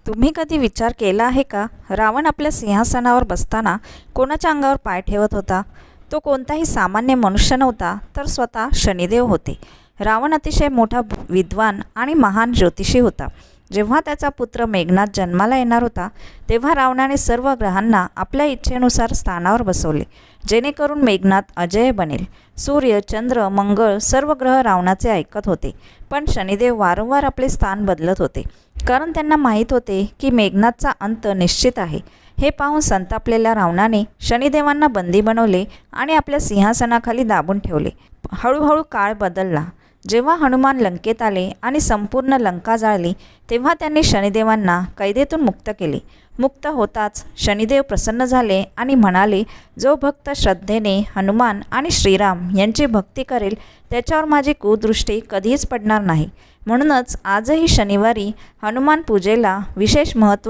तुम्ही कधी विचार केला आहे का? रावण आपल्या सिंहासनावर बसताना कोणाच्या अंगावर पाय ठेवत होता? तो कोणताही सामान्य मनुष्य नव्हता, तर स्वतः शनिदेव होते. रावण अतिशय मोठा विद्वान आणि महान ज्योतिषी होता. जेव्हा त्याचा पुत्र मेघनाद जन्माला येणार होता, तेव्हा रावणाने सर्व ग्रहांना आपल्या इच्छेनुसार स्थानावर बसवले, जेणेकरून मेघनाद अजय बनेल. सूर्य, चंद्र, मंगळ सर्व ग्रह रावणाचे ऐकत होते, पण शनिदेव वारंवार आपले स्थान बदलत होते, कारण त्यांना माहीत होते की मेघनादचा अंत निश्चित आहे. हे पाहून संतापलेल्या रावणाने शनिदेवांना बंदी बनवले आणि आपल्या सिंहासनाखाली दाबून ठेवले. हळूहळू काळ बदलला. जेव्हा हनुमान लंकेत आले आणि संपूर्ण लंका जाळली, तेव्हा त्यांनी शनिदेवांना कैदेतून मुक्त केले. मुक्त होताच शनिदेव प्रसन्न झाले आणि म्हणाले, जो भक्त श्रद्धेने हनुमान आणि श्रीराम यांची भक्ती करेल, त्याच्यावर माझी कुदृष्टी कधीच पडणार नाही. म्हणूनच आजही शनिवारी हनुमान पूजेला विशेष महत्त्व